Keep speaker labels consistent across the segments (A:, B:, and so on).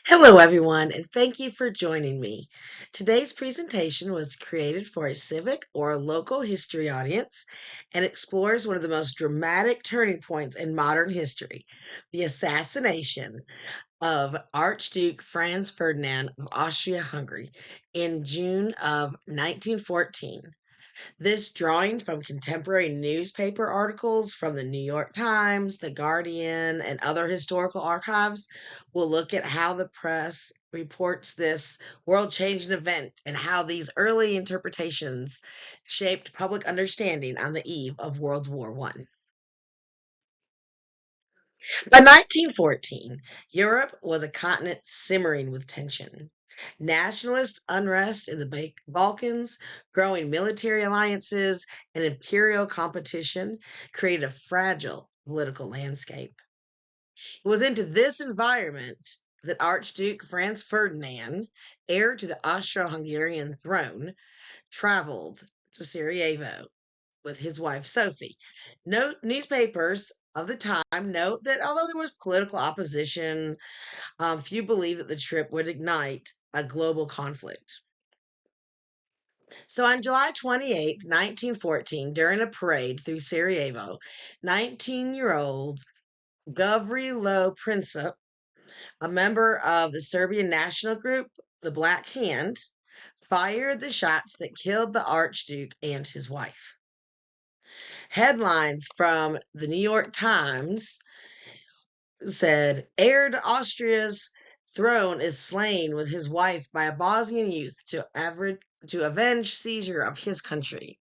A: Hello, everyone, and thank you for joining me. Today's presentation was created for a civic or local history audience and explores one of the most dramatic turning points in modern history, the assassination of Archduke Franz Ferdinand of Austria-Hungary in June of 1914. This drawing from contemporary newspaper articles from the New York Times, The Guardian, and other historical archives will look at how the press reports this world changing event and how these early interpretations shaped public understanding on the eve of World War I. By 1914, Europe was a continent simmering with tension. Nationalist unrest in the Balkans, growing military alliances, and imperial competition created a fragile political landscape. It was into this environment that Archduke Franz Ferdinand, heir to the Austro-Hungarian throne, traveled to Sarajevo with his wife Sophie. Newspapers of the time note that although there was political opposition, few believed that the trip would ignite a global conflict. So on July 28, 1914, during a parade through Sarajevo, 19-year-old Gavrilo Princip, a member of the Serbian national group, the Black Hand, fired the shots that killed the Archduke and his wife. Headlines from the New York Times said, heir to Austria's throne is slain with his wife by a Bosnian youth to avenge seizure of his country.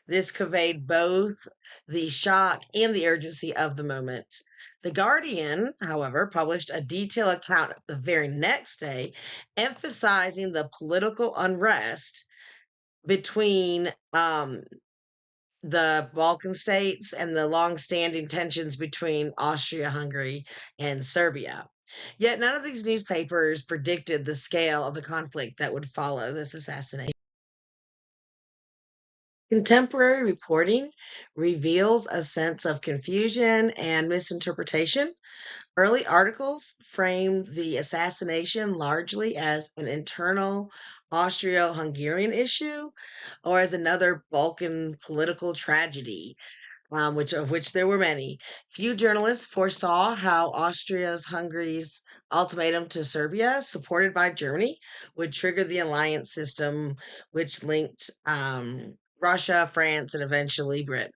A: This conveyed both the shock and the urgency of the moment. The Guardian, however, published a detailed account the very next day, emphasizing the political unrest between the Balkan states and the long-standing tensions between Austria-Hungary and Serbia. Yet none of these newspapers predicted the scale of the conflict that would follow this assassination. Contemporary reporting reveals a sense of confusion and misinterpretation. Early articles framed the assassination largely as an internal Austro-Hungarian issue or as another Balkan political tragedy, of which there were many. Few journalists foresaw how Hungary's ultimatum to Serbia, supported by Germany, would trigger the alliance system, which linked Russia, France, and eventually Britain.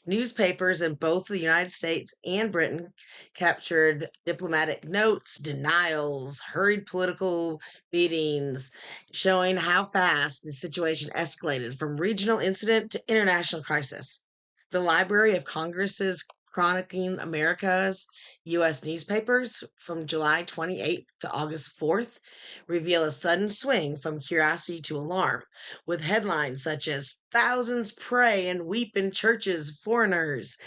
A: Newspapers in both the United States and Britain captured diplomatic notes, denials, hurried political meetings, showing how fast the situation escalated from regional incident to international crisis. The Library of Congress's Chronicling America's U.S. newspapers from July 28th to August 4th reveal a sudden swing from curiosity to alarm, with headlines such as "Thousands pray and weep in churches, foreigners,"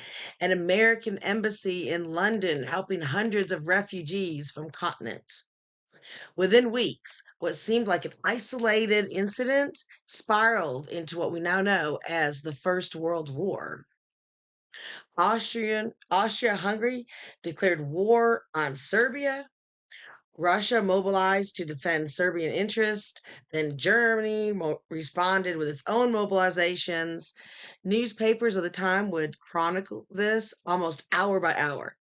A: an American embassy in London helping hundreds of refugees from continent. Within weeks, what seemed like an isolated incident spiraled into what we now know as the First World War. Austria-Hungary declared war on Serbia. Russia mobilized to defend Serbian interests. Then Germany responded with its own mobilizations. Newspapers of the time would chronicle this almost hour by hour.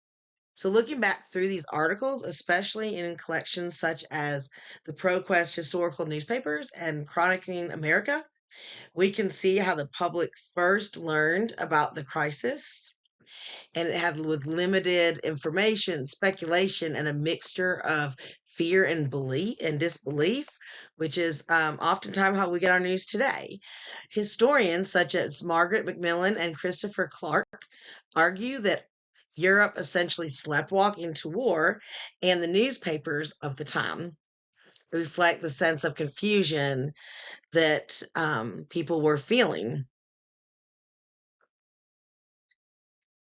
A: So looking back through these articles, especially in collections such as the ProQuest historical newspapers and Chronicling America, we can see how the public first learned about the crisis, and it had with limited information, speculation, and a mixture of fear and belief and disbelief, which is oftentimes how we get our news today. Historians such as Margaret Macmillan and Christopher Clark argue that Europe essentially sleptwalked into war, and the newspapers of the time reflect the sense of confusion that people were feeling.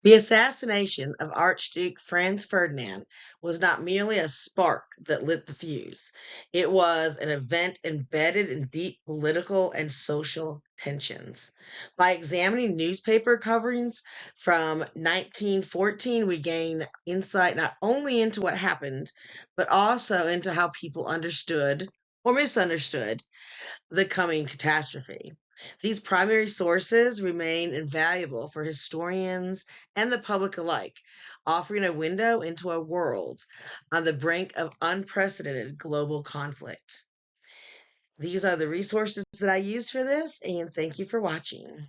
A: The assassination of Archduke Franz Ferdinand was not merely a spark that lit the fuse, it was an event embedded in deep political and social tensions. By examining newspaper coverings from 1914, we gain insight not only into what happened, but also into how people understood or misunderstood the coming catastrophe. These primary sources remain invaluable for historians and the public alike, offering a window into a world on the brink of unprecedented global conflict. These are the resources that I use for this, and thank you for watching.